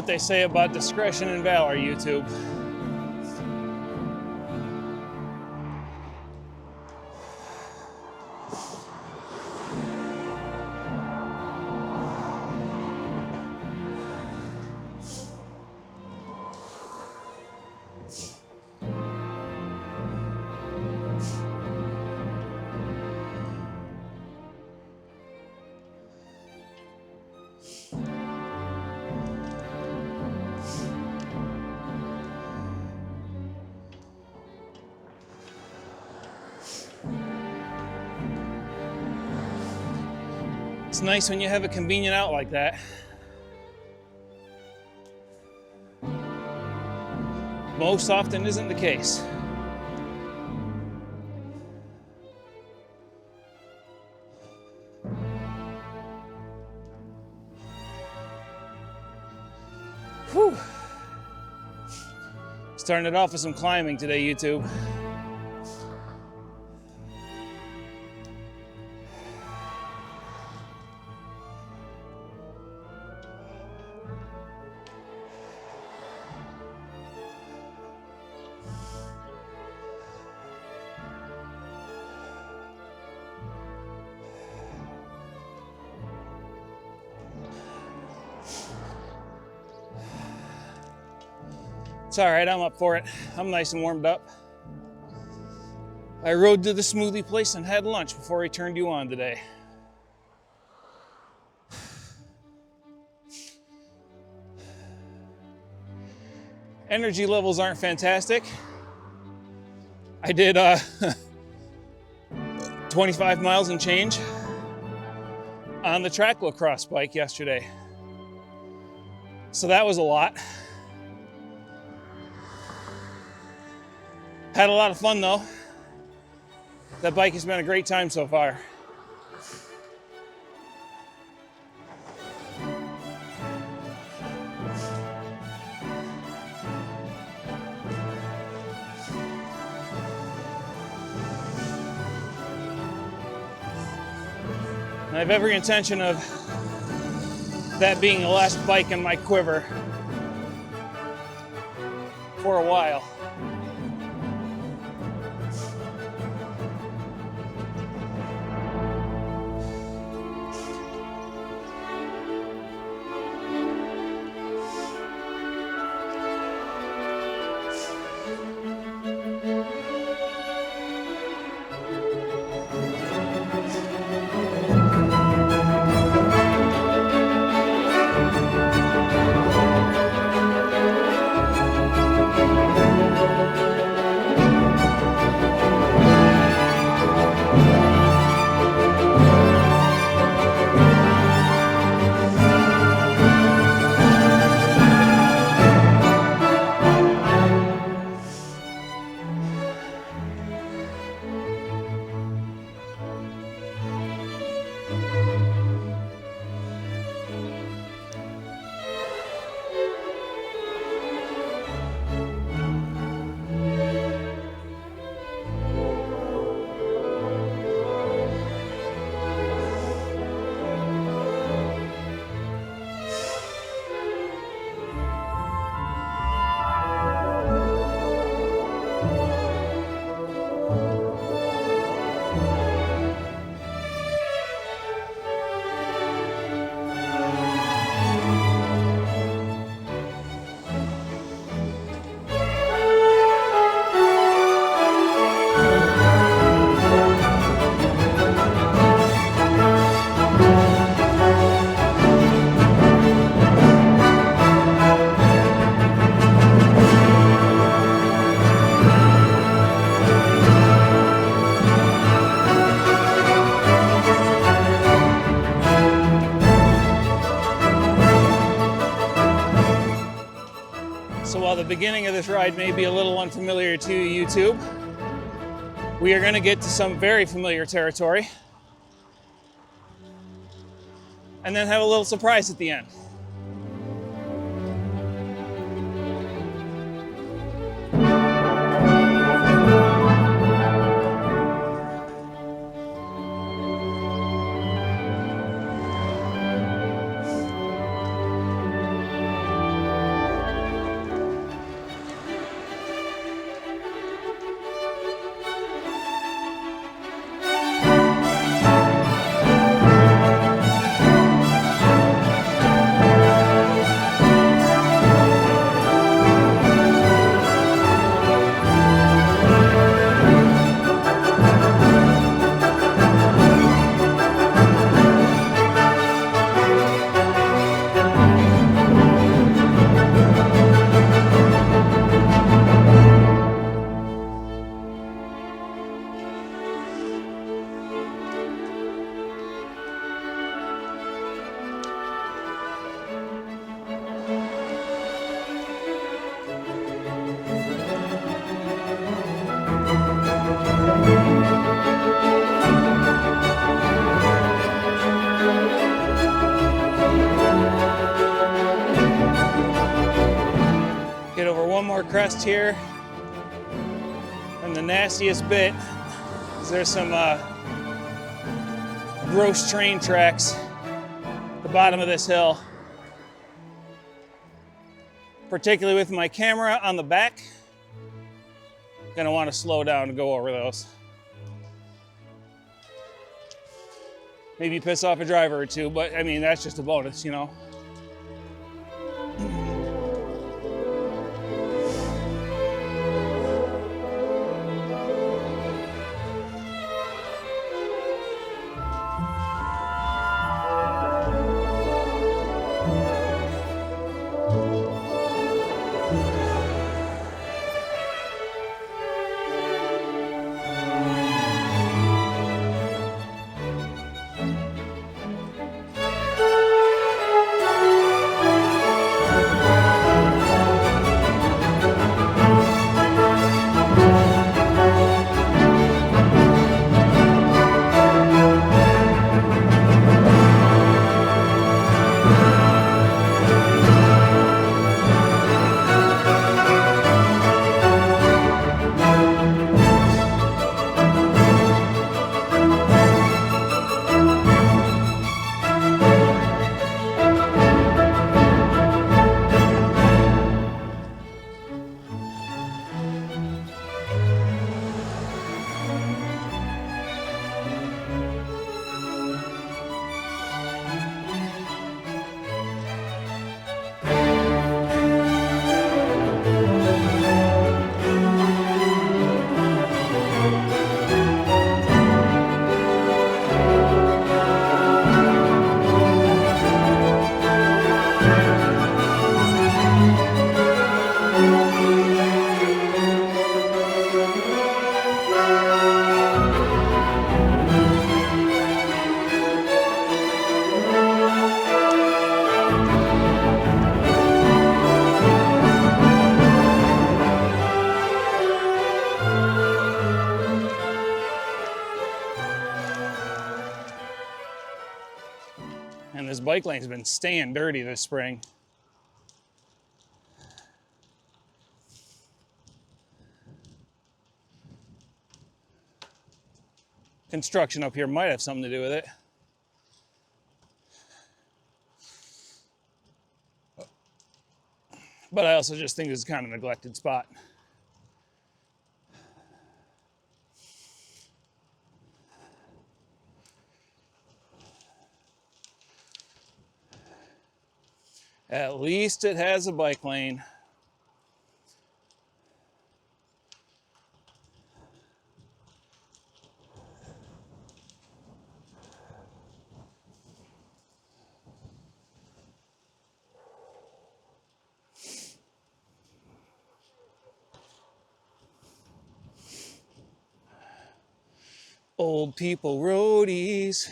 what they say about discretion and valor, YouTube. It's nice when you have a convenient out like that. Most often isn't the case. Whew. Starting it off with some climbing today, YouTube. It's all right, I'm up for it. I'm nice and warmed up. I rode to the smoothie place and had lunch before I turned you on today. Energy levels aren't fantastic. I did 25 miles and change on the track lacrosse bike yesterday. So that was a lot. Had a lot of fun though. That bike has been a great time so far. I have every intention of that being the last bike in my quiver for a while. So while the beginning of this ride may be a little unfamiliar to YouTube, we are going to get to some very familiar territory and then have a little surprise at the end. more crest here. And the nastiest bit is there's some gross train tracks at the bottom of this hill. Particularly with my camera on the back, I'm gonna want to slow down to go over those. Maybe piss off a driver or two, but I mean, that's just a bonus, you know? And this bike lane's been staying dirty this spring. Construction up here might have something to do with it. But I also just think it's kind of a neglected spot. At least it has a bike lane. Old people roadies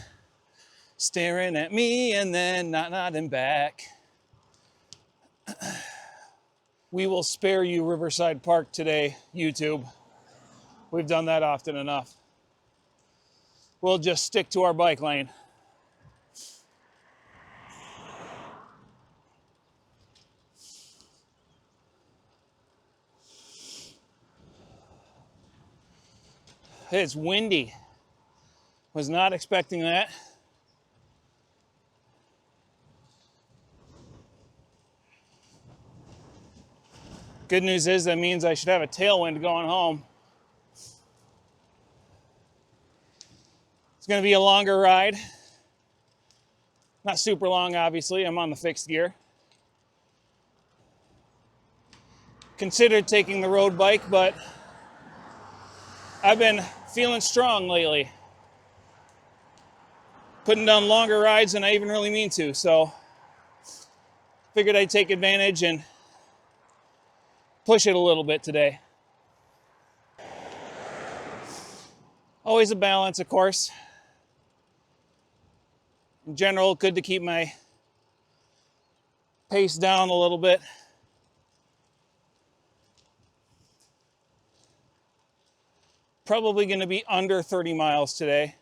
staring at me and then not nodding back. We will spare you Riverside Park today, YouTube. We've done that often enough. We'll just stick to our bike lane. It's windy. Was not expecting that. Good news is that means I should have a tailwind going home. It's going to be a longer ride. Not super long, obviously. I'm on the fixed gear. Considered taking the road bike, but I've been feeling strong lately. Putting down longer rides than I even really mean to, so figured I'd take advantage and push it a little bit today. Always a balance, of course. In general, good to keep my pace down a little bit. Probably going to be under 30 miles today,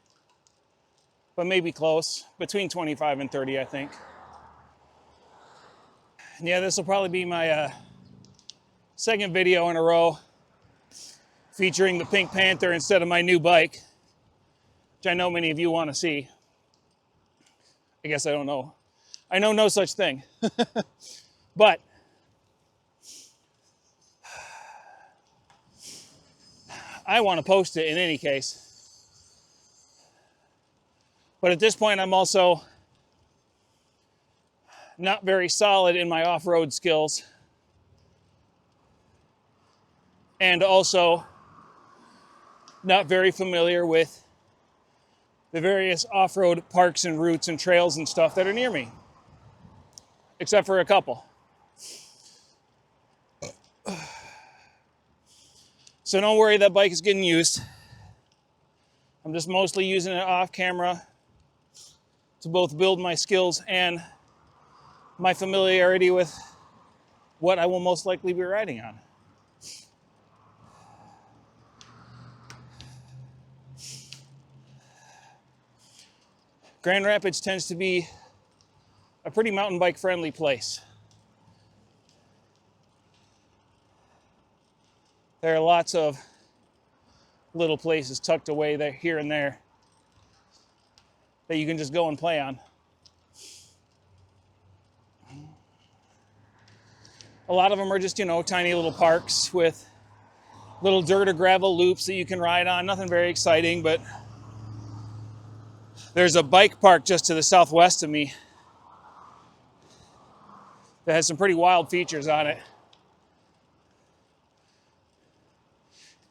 but maybe close, between 25 and 30, I think. And yeah, this will probably be my Second video in a row featuring the Pink Panther instead of my new bike, which I know many of you want to see. I guess I don't know. I know no such thing. But I want to post it in any case. But at this point, I'm also not very solid in my off-road skills. And also not very familiar with the various off-road parks and routes and trails and stuff that are near me. Except for a couple. So don't worry, that bike is getting used. I'm just mostly using it off camera to both build my skills and my familiarity with what I will most likely be riding on. Grand Rapids tends to be a pretty mountain bike friendly place. There are lots of little places tucked away there, here and there, that you can just go and play on. A lot of them are just, tiny little parks with little dirt or gravel loops that you can ride on. Nothing very exciting, but there's a bike park just to the southwest of me that has some pretty wild features on it.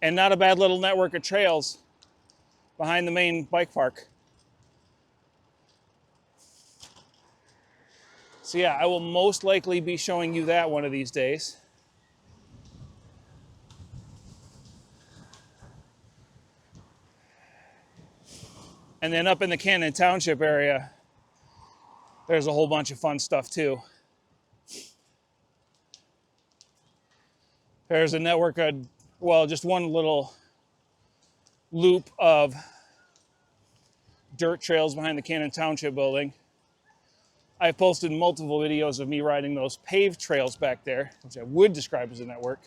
And not a bad little network of trails behind the main bike park. So yeah, I will most likely be showing you that one of these days. And then up in the Cannon Township area, there's a whole bunch of fun stuff too. There's a network of, just one little loop of dirt trails behind the Cannon Township building. I've posted multiple videos of me riding those paved trails back there, which I would describe as a network,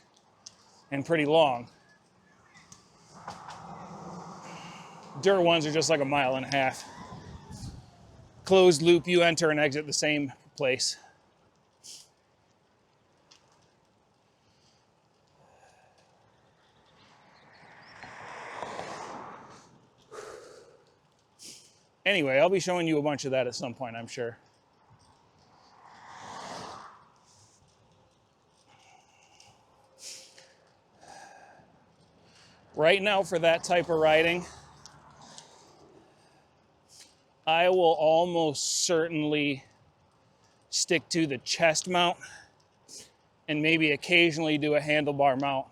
and pretty long. Dirt ones are just like a mile and a half. Closed loop, you enter and exit the same place. Anyway, I'll be showing you a bunch of that at some point, I'm sure. Right now, for that type of riding, I will almost certainly stick to the chest mount and maybe occasionally do a handlebar mount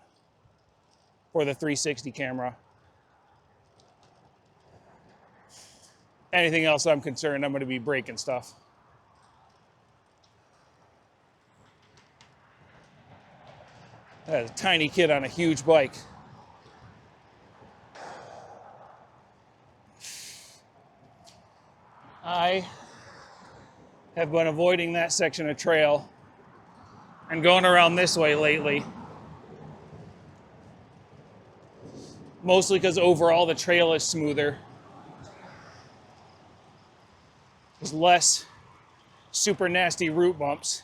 for the 360 camera. Anything else I'm concerned, I'm going to be breaking stuff. That's a tiny kid on a huge bike. I have been avoiding that section of trail and going around this way lately. Mostly because overall the trail is smoother. There's less super nasty root bumps.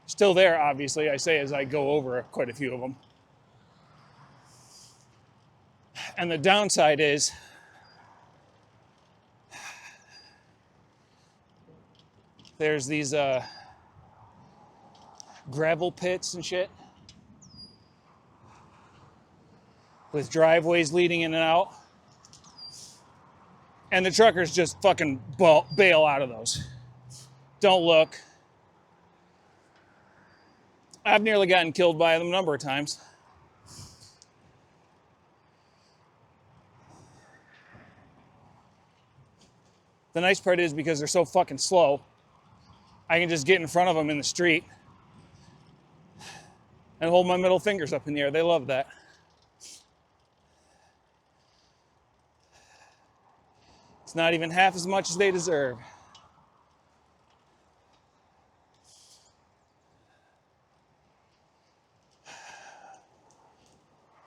Still there, obviously, I say as I go over quite a few of them. And the downside is there's these gravel pits and shit with driveways leading in and out. And the truckers just fucking bail out of those. Don't look. I've nearly gotten killed by them a number of times. The nice part is because they're so fucking slow, I can just get in front of them in the street and hold my middle fingers up in the air. They love that. It's not even half as much as they deserve.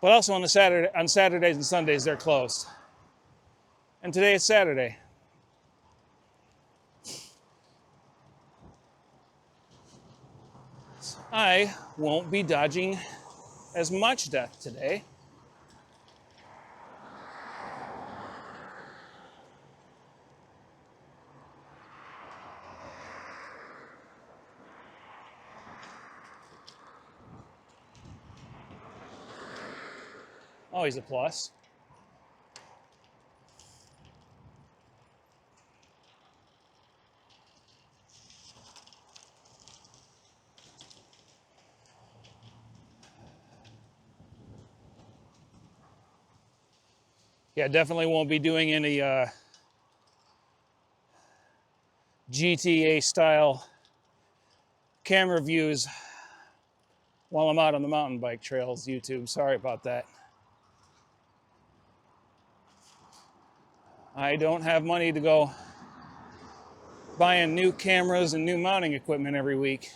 But also on Saturdays and Sundays, they're closed. And today is Saturday. I won't be dodging as much death today. Always a plus. Yeah, definitely won't be doing any GTA style camera views while I'm out on the mountain bike trails, YouTube. Sorry about that. I don't have money to go buying new cameras and new mounting equipment every week.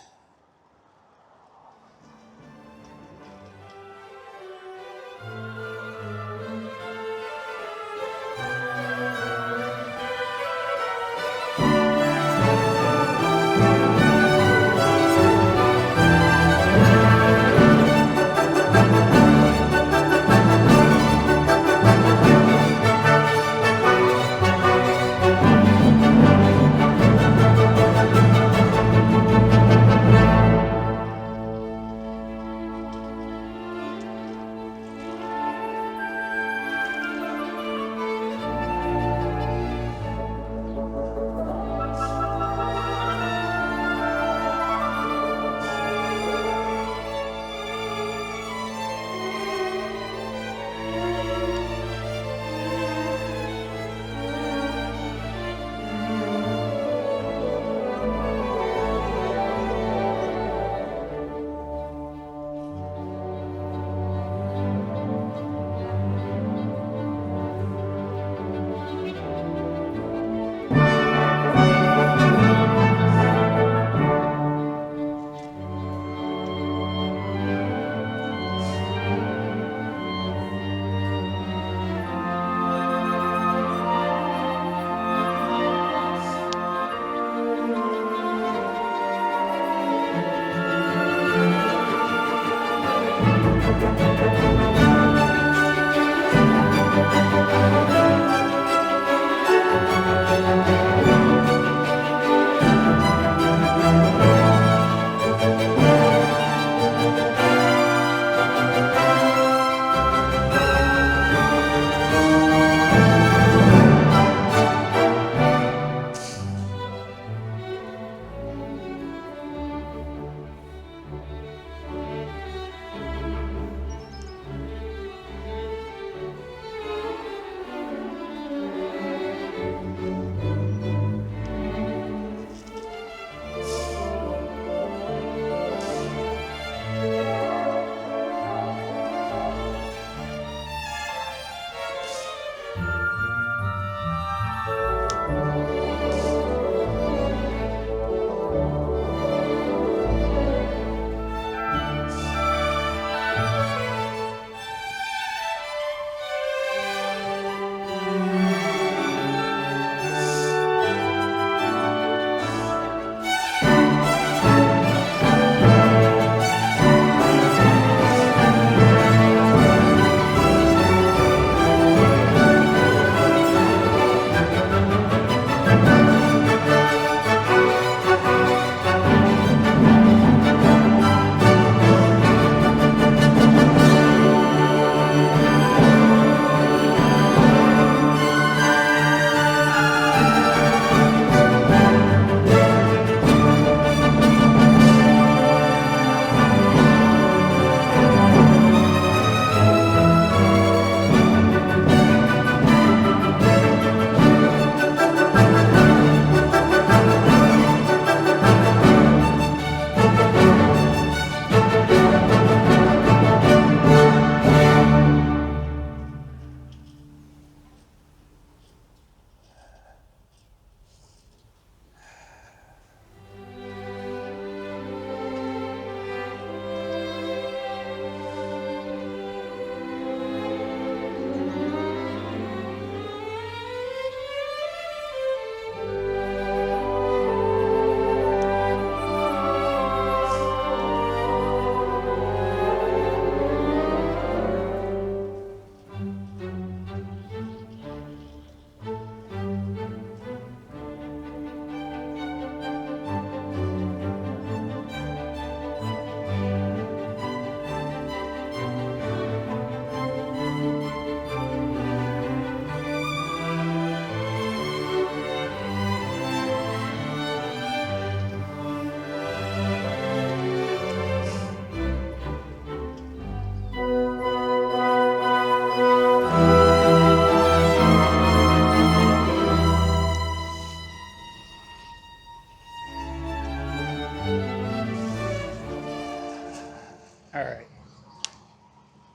All right.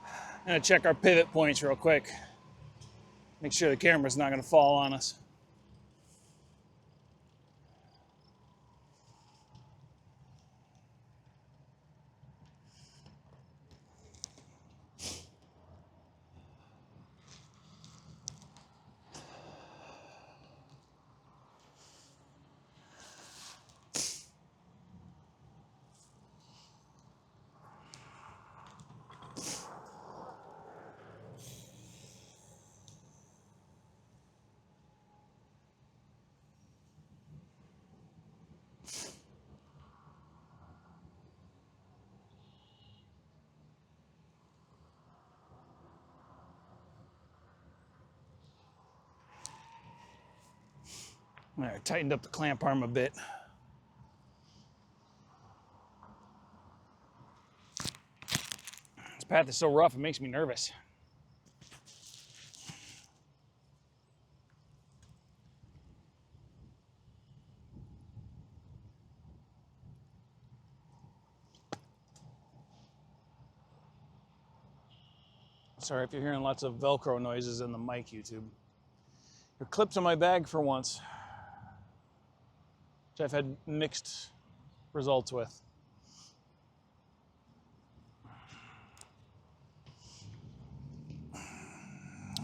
I'm gonna check our pivot points real quick. Make sure the camera's not gonna fall on us. All right, tightened up the clamp arm a bit. This path is so rough, it makes me nervous. Sorry if you're hearing lots of Velcro noises in the mic, YouTube. There are clips on my bag for once, which I've had mixed results with.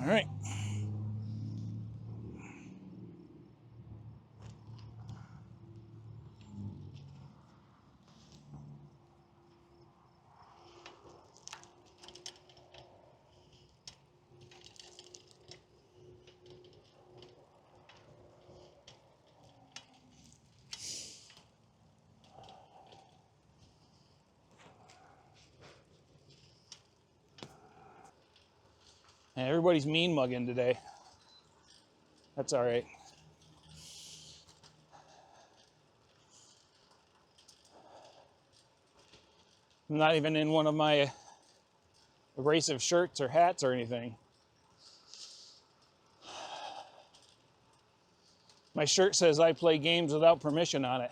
All right. Yeah, everybody's mean mugging today. That's all right. I'm not even in one of my abrasive shirts or hats or anything. My shirt says I play games without permission on it.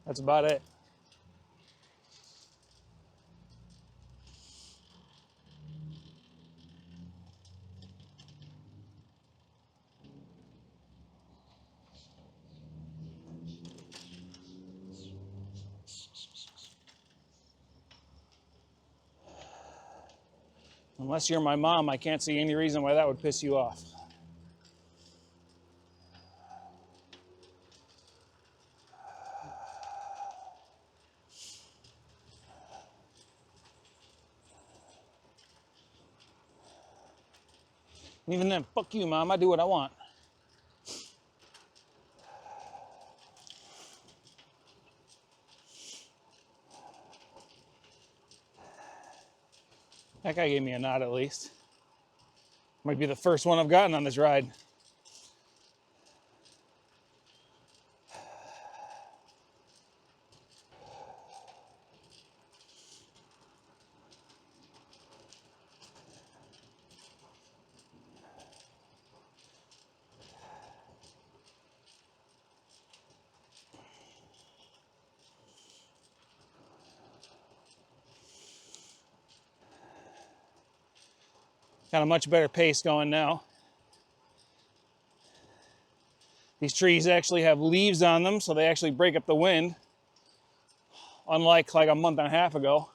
That's about it. Unless you're my mom, I can't see any reason why that would piss you off. And even then, fuck you, Mom, I do what I want. That guy gave me a nod at least. Might be the first one I've gotten on this ride. Got a much better pace going now. These trees actually have leaves on them, so they actually break up the wind, unlike like a month and a half ago.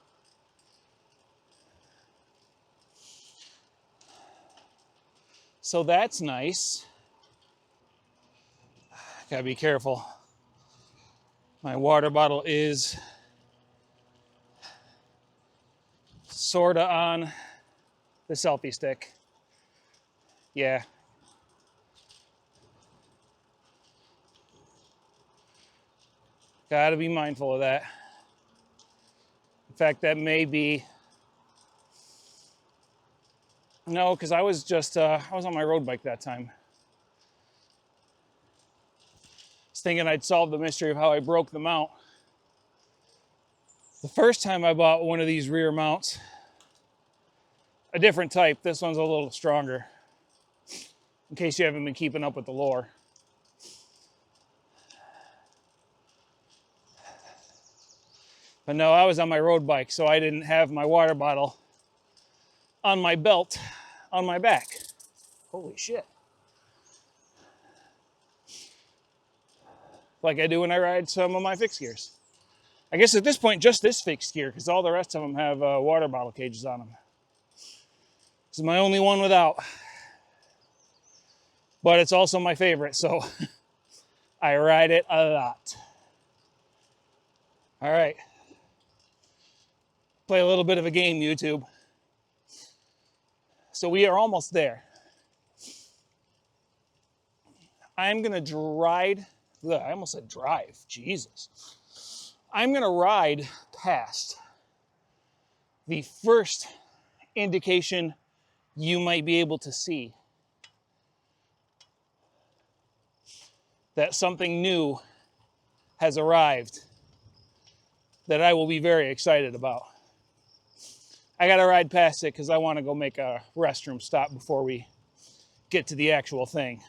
So that's nice. Gotta be careful. My water bottle is sorta on the selfie stick. Yeah. Gotta be mindful of that. In fact, that may be... No, because I was on my road bike that time. I was thinking I'd solve the mystery of how I broke the mount. The first time I bought one of these rear mounts, a different type, this one's a little stronger, in case you haven't been keeping up with the lore. But no, I was on my road bike, so I didn't have my water bottle on my belt on my back. Holy shit. Like I do when I ride some of my fixed gears. I guess at this point, just this fixed gear, because all the rest of them have water bottle cages on them. This is my only one without. But it's also my favorite, so I ride it a lot. All right. Play a little bit of a game, YouTube. So we are almost there. I'm going to ride. I almost said drive. Jesus. I'm going to ride past the first indication you might be able to see that something new has arrived that I will be very excited about. I got to ride past it because I want to go make a restroom stop before we get to the actual thing.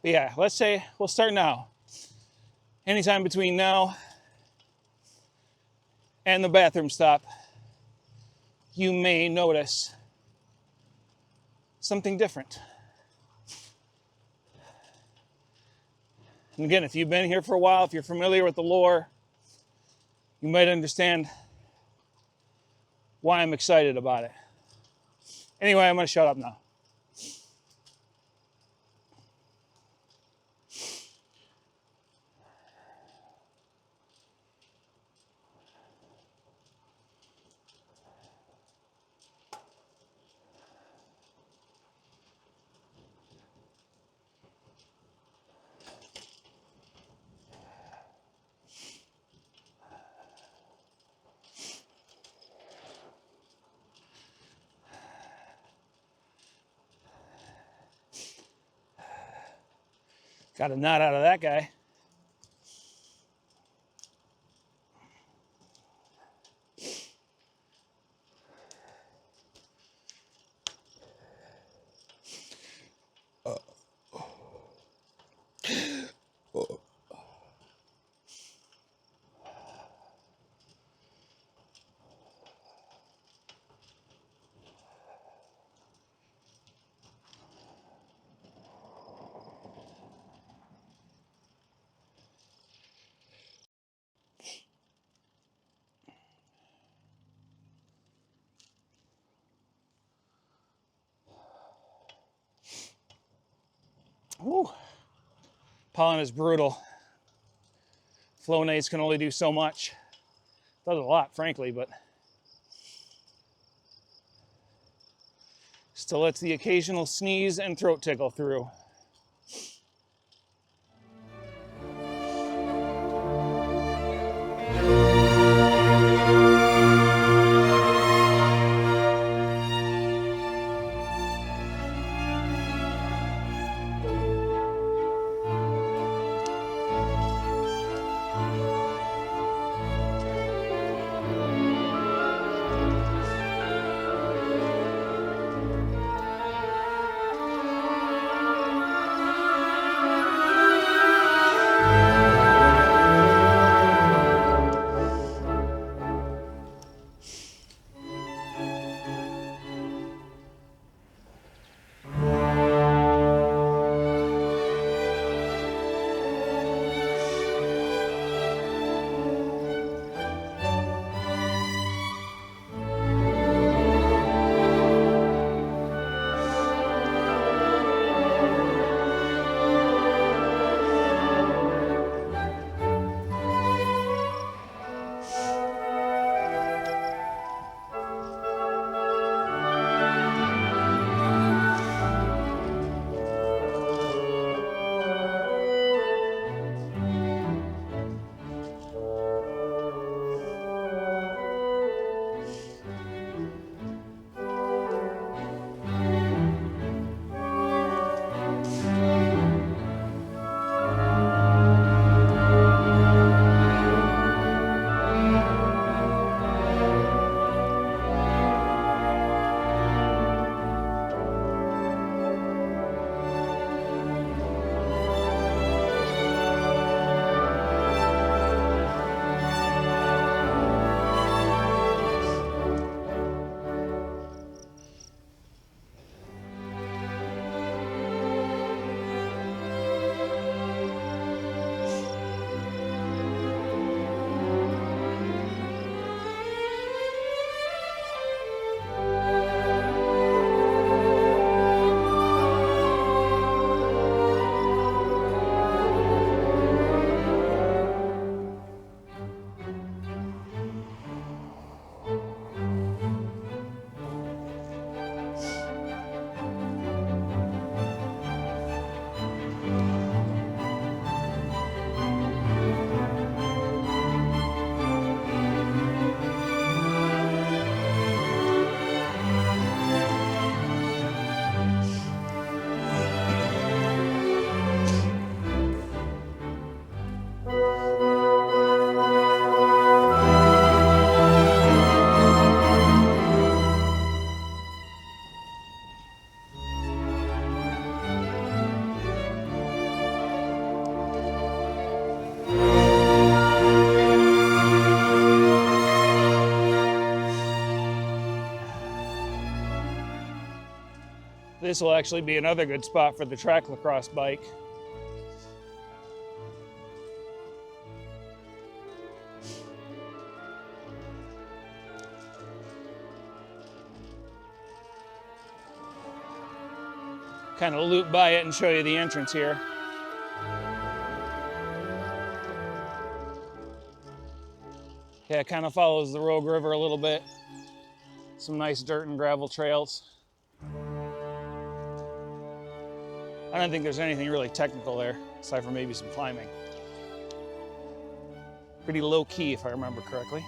But yeah, let's say we'll start now. Anytime between now and the bathroom stop, you may notice something different. And again, if you've been here for a while, if you're familiar with the lore, you might understand why I'm excited about it. Anyway, I'm going to shut up now. Got a nut out of that guy. Whew. Pollen is brutal. Flonase can only do so much. Does a lot, frankly, but still lets the occasional sneeze and throat tickle through. This will actually be another good spot for the track lacrosse bike. Kind of loop by it and show you the entrance here. Yeah, it kind of follows the Rogue River a little bit. Some nice dirt and gravel trails. I don't think there's anything really technical there, aside from maybe some climbing. Pretty low key, if I remember correctly.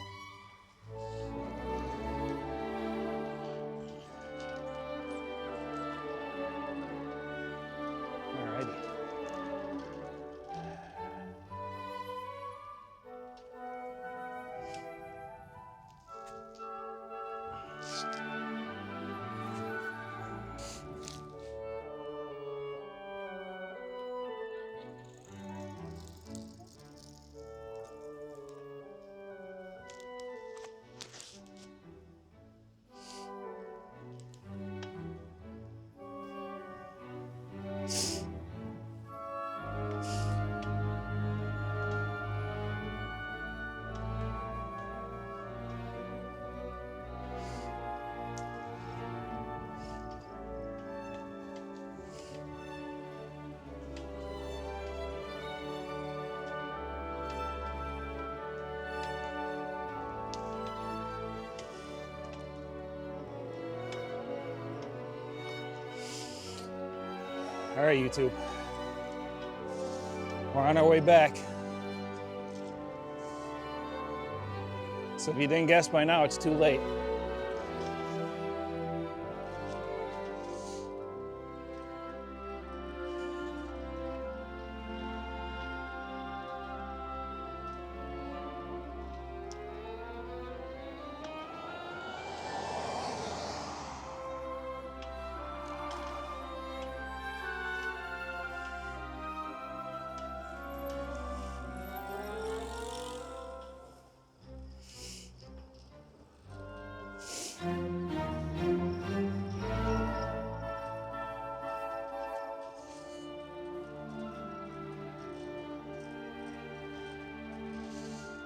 Alrighty. All right, YouTube. We're on our way back. So if you didn't guess by now, it's too late.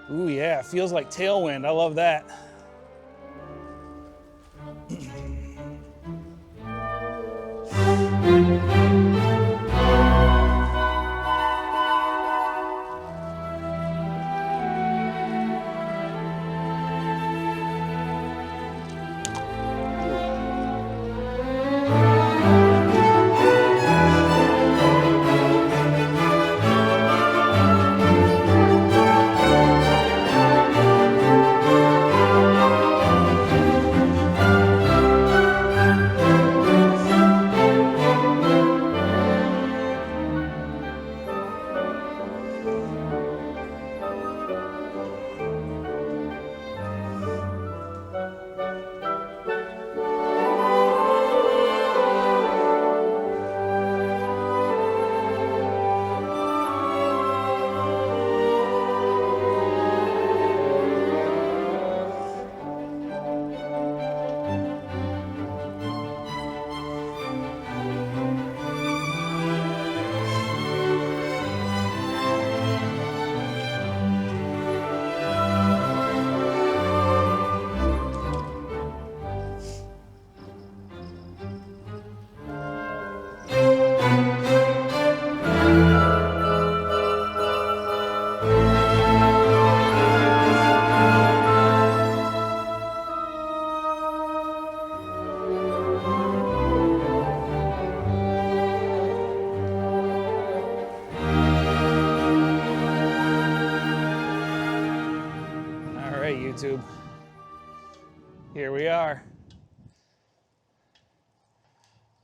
Ooh, yeah, it feels like tailwind. I love that. YouTube. Here we are.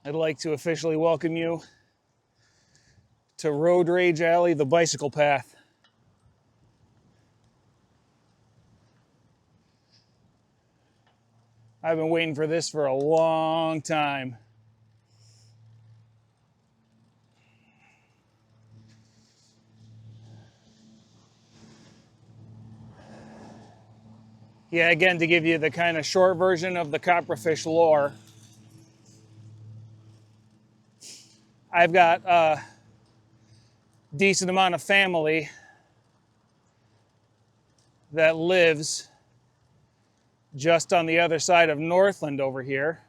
I'd like to officially welcome you to Road Rage Alley, the bicycle path. I've been waiting for this for a long time. Yeah, again, to give you the kind of short version of the copperfish lore. I've got a decent amount of family that lives just on the other side of Northland over here.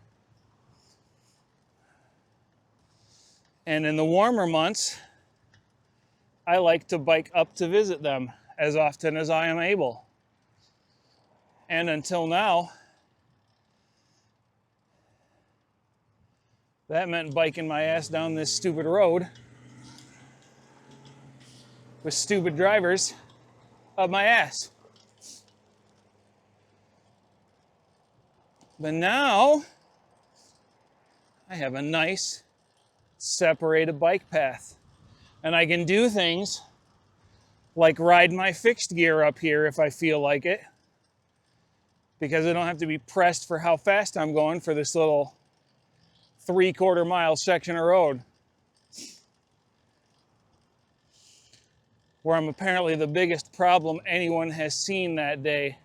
And in the warmer months, I like to bike up to visit them as often as I am able. And until now, that meant biking my ass down this stupid road with stupid drivers up my ass. But now, I have a nice separated bike path. And I can do things like ride my fixed gear up here if I feel like it, because I don't have to be pressed for how fast I'm going for this little 3/4 mile section of road, where I'm apparently the biggest problem anyone has seen that day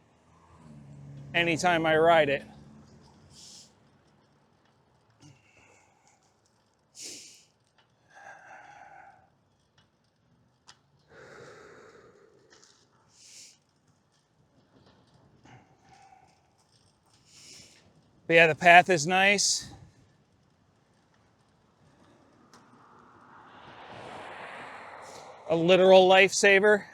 anytime I ride it. But yeah, the path is nice. A literal lifesaver.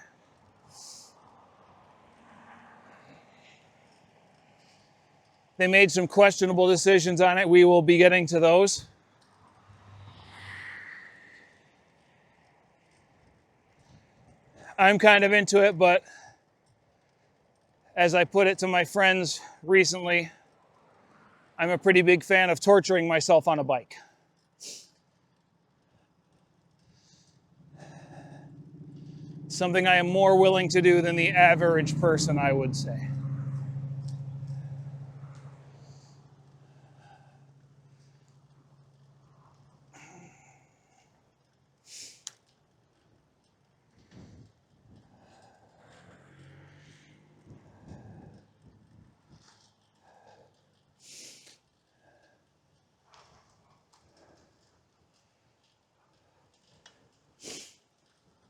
They made some questionable decisions on it. We will be getting to those. I'm kind of into it, but as I put it to my friends recently, I'm a pretty big fan of torturing myself on a bike. Something I am more willing to do than the average person, I would say.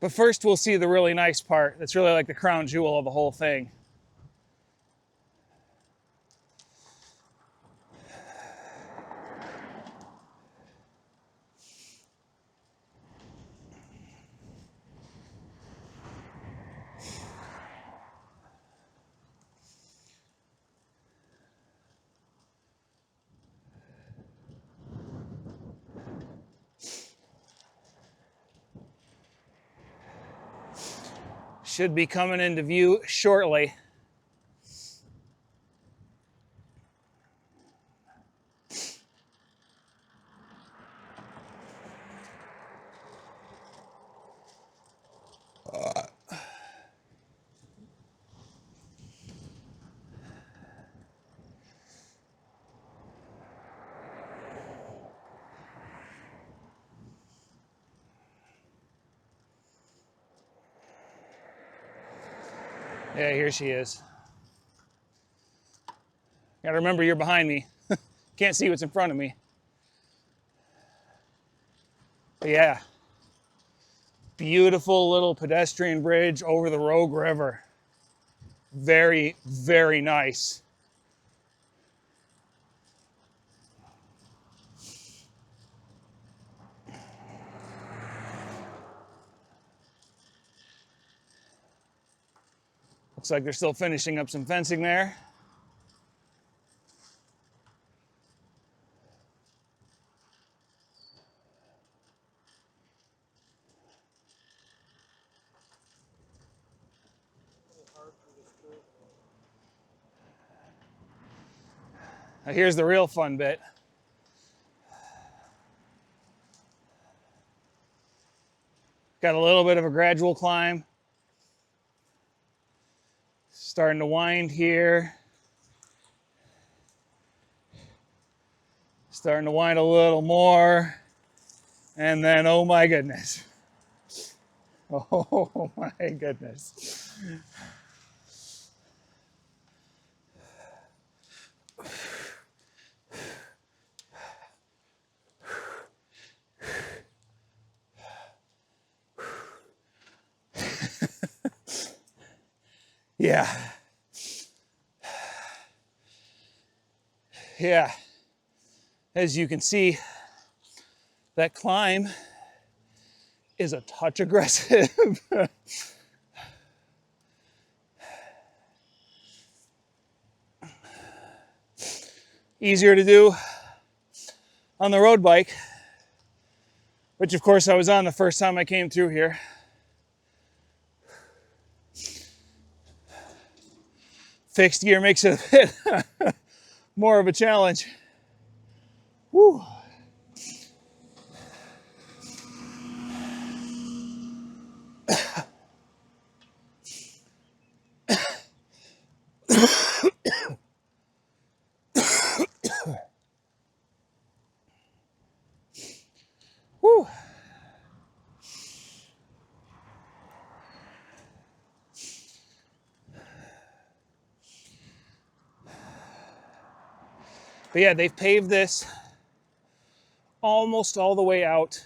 But first we'll see the really nice part that's really like the crown jewel of the whole thing. Should be coming into view shortly. Yeah, here she is. Gotta remember you're behind me. Can't see what's in front of me. But yeah, beautiful little pedestrian bridge over the Rogue River. Very, very nice. Looks like they're still finishing up some fencing there. Now here's the real fun bit. Got a little bit of a gradual climb. Starting to wind here. Starting to wind a little more. And then, oh my goodness. Oh my goodness. Yeah. Yeah. As you can see, that climb is a touch aggressive. Easier to do on the road bike, which of course I was on the first time I came through here. Fixed gear makes it a bit more of a challenge. Woo. Woo. But yeah, they've paved this almost all the way out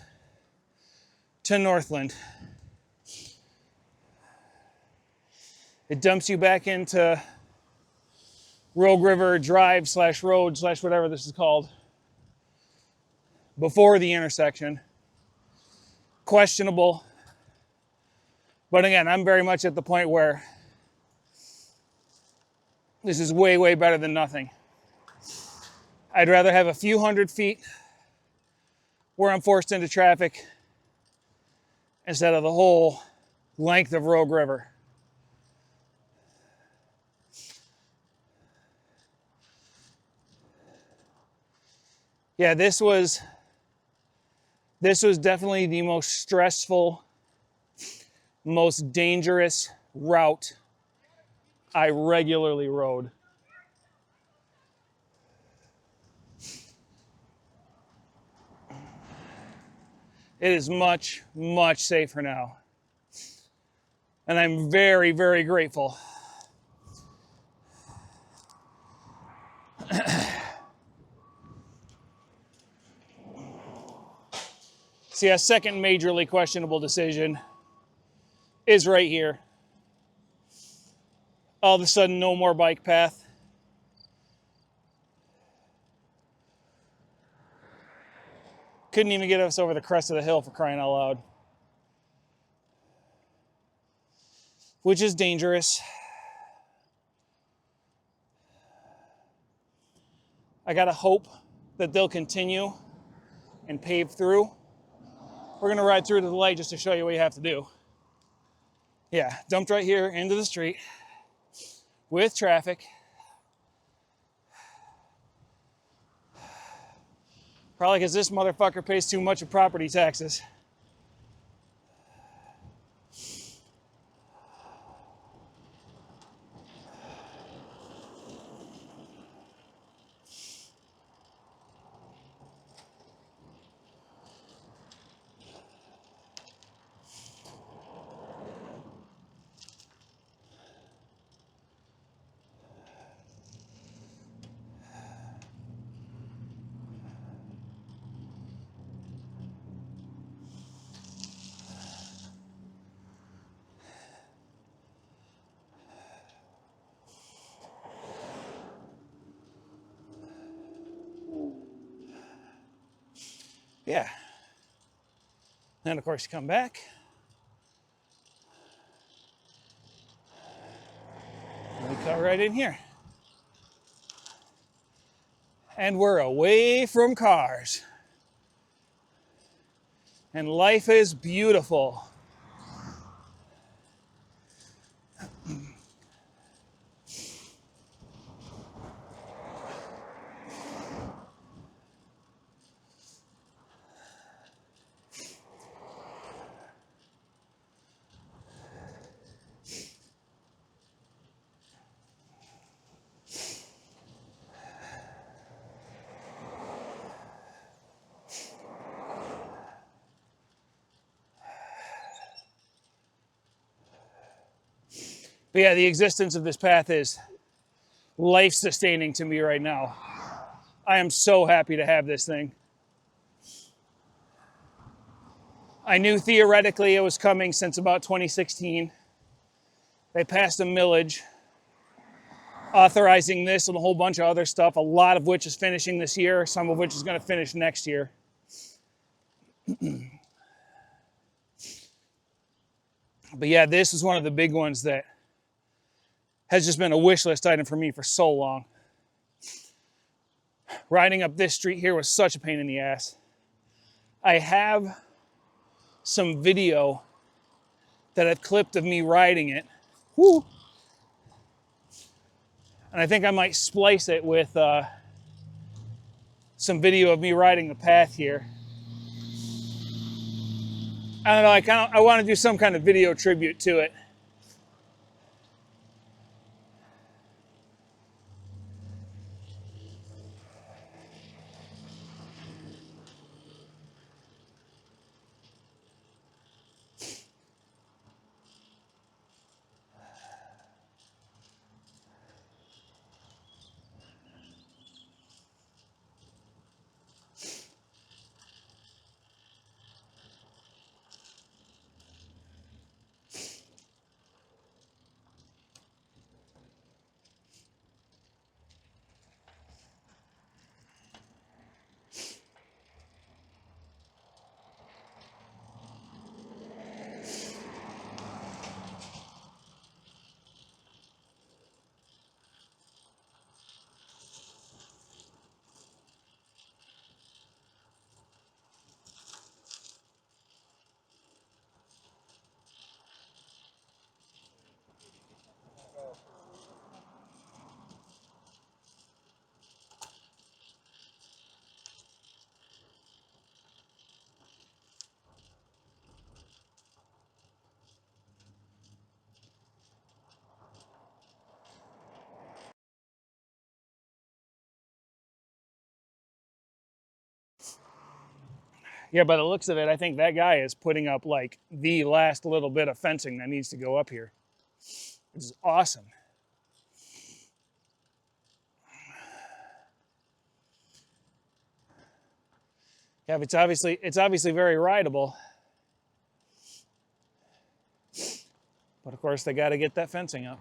to Northland. It dumps you back into Rogue River Drive / road / whatever this is called before the intersection. Questionable. But again, I'm very much at the point where this is way, way better than nothing. I'd rather have a few hundred feet where I'm forced into traffic instead of the whole length of Rogue River. Yeah, this was definitely the most stressful, most dangerous route I regularly rode. It is much, much safer now. And I'm very, very grateful. See, a second majorly questionable decision is right here. All of a sudden, no more bike path. Couldn't even get us over the crest of the hill, for crying out loud. Which is dangerous. I gotta hope that they'll continue and pave through. We're gonna ride through to the light just to show you what you have to do. Yeah, dumped right here into the street with traffic. Probably because this motherfucker pays too much of property taxes. Yeah. Then, of course, you come back. We cut right in here. And we're away from cars. And life is beautiful. But yeah, the existence of this path is life-sustaining to me right now. I am so happy to have this thing. I knew theoretically it was coming since about 2016. They passed a millage authorizing this and a whole bunch of other stuff, a lot of which is finishing this year, some of which is going to finish next year. But yeah, this is one of the big ones that has just been a wish list item for me for so long. Riding up this street here was such a pain in the ass. I have some video that I've clipped of me riding it. Woo! And I think I might splice it with some video of me riding the path here. I don't know, I want to do some kind of video tribute to it. Yeah, by the looks of it, I think that guy is putting up like the last little bit of fencing that needs to go up here. Which is awesome. Yeah, it's obviously very rideable. But of course they gotta get that fencing up.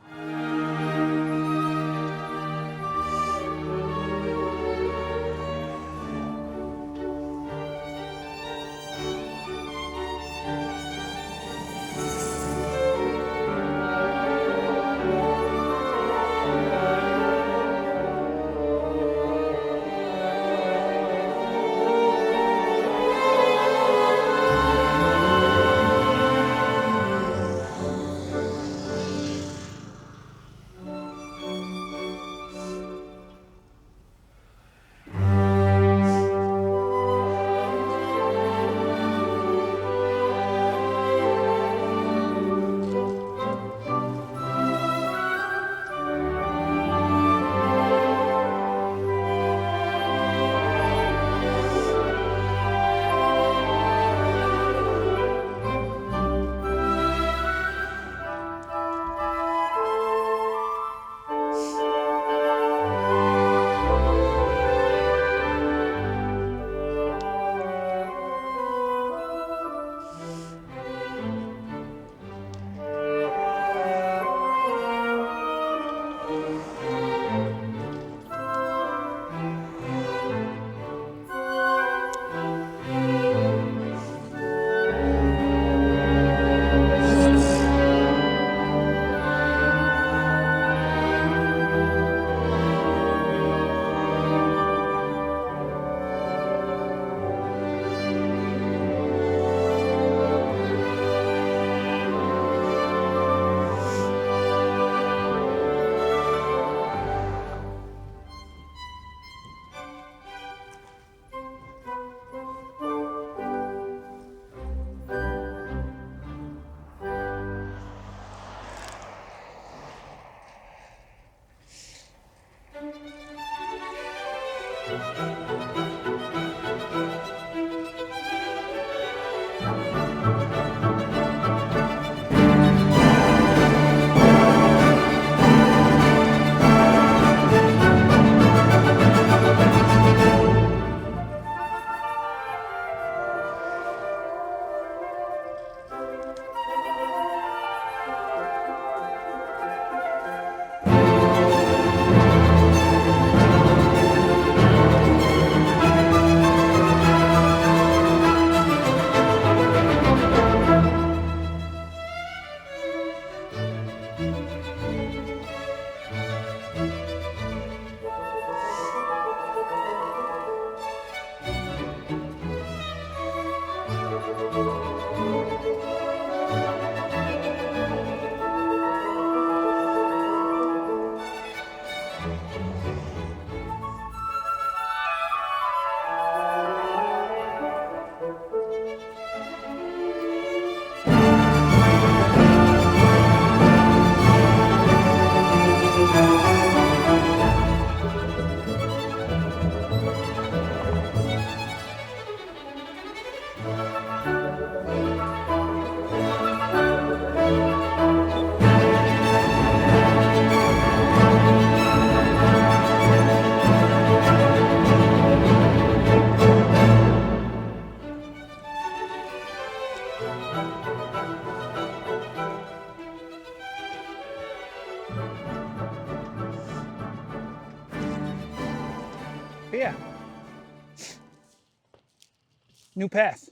New path.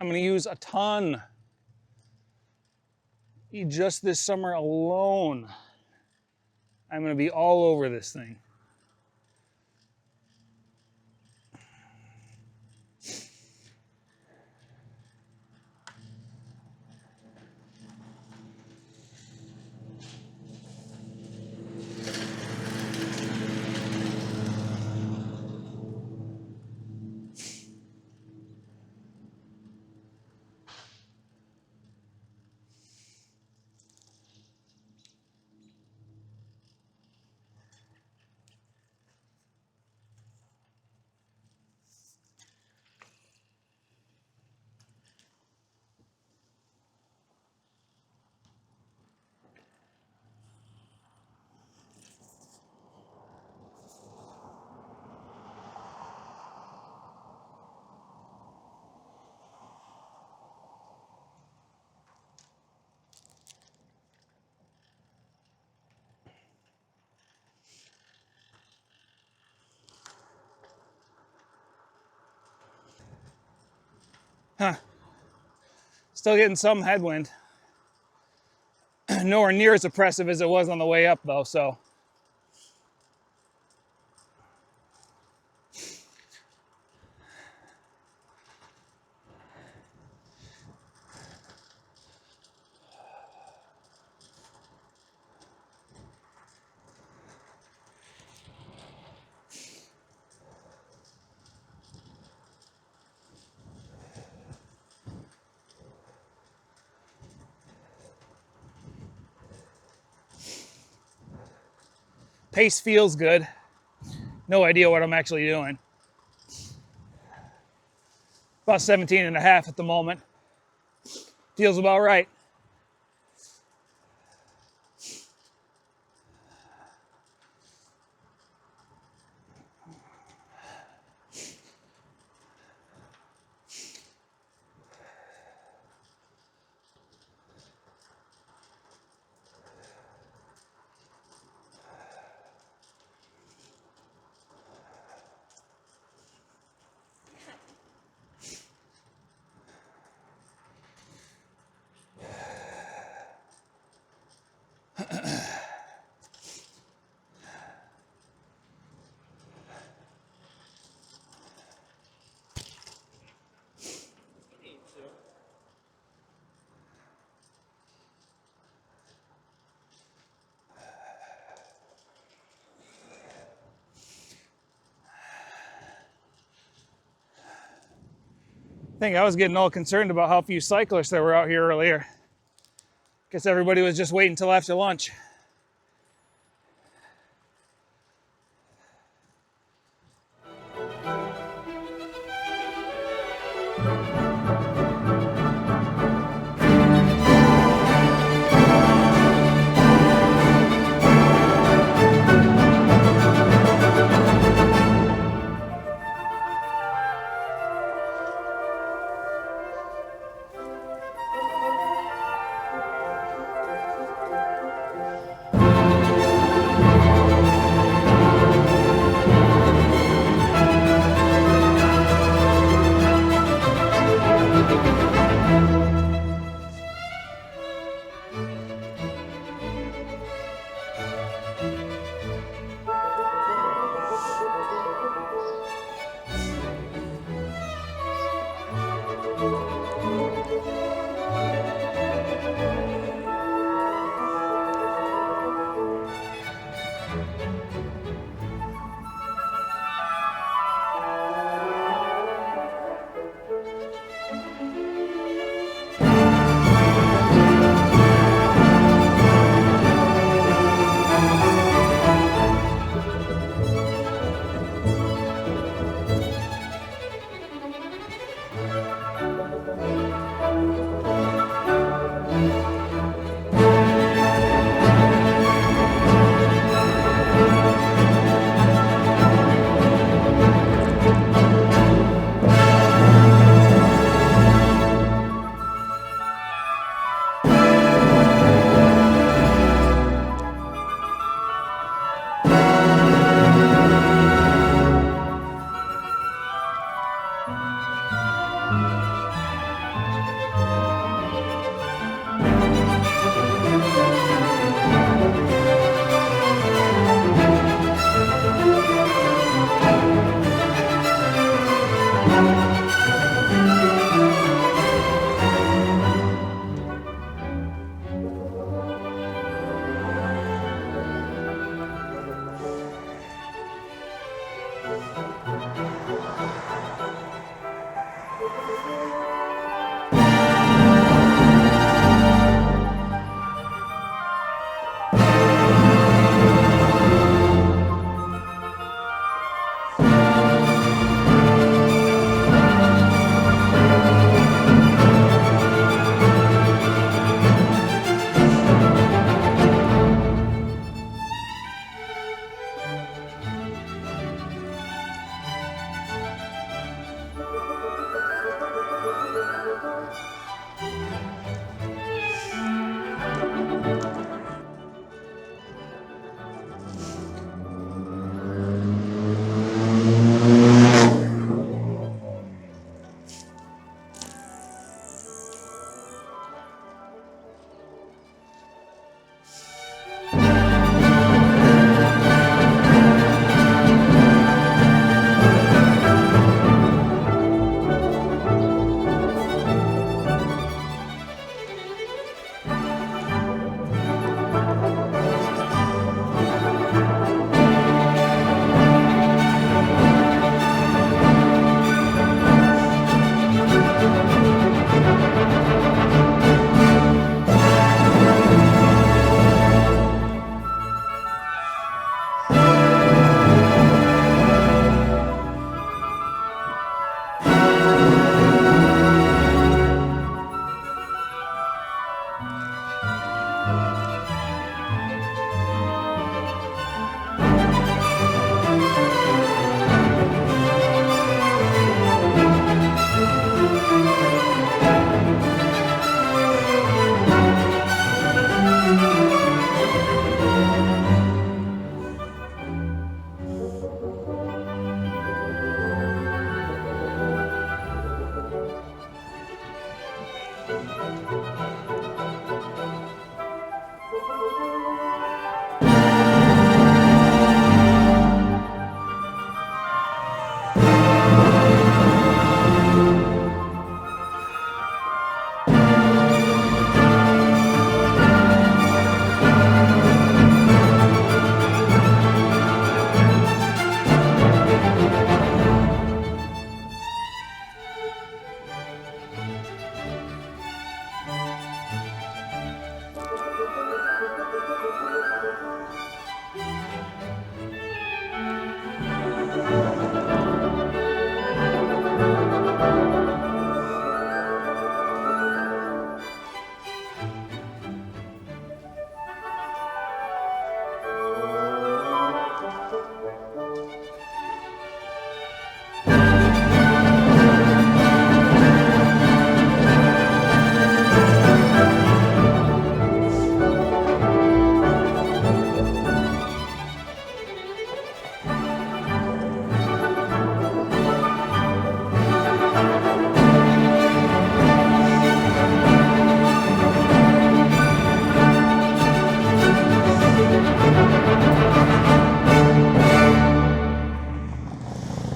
I'm going to use a ton. Just this summer alone, I'm going to be all over this thing. Still getting some headwind. Nowhere near as oppressive as it was on the way up though, so. Pace feels good. No idea what I'm actually doing. About 17 and a half at the moment. Feels about right. I think I was getting all concerned about how few cyclists there were out here earlier. Guess everybody was just waiting until after lunch.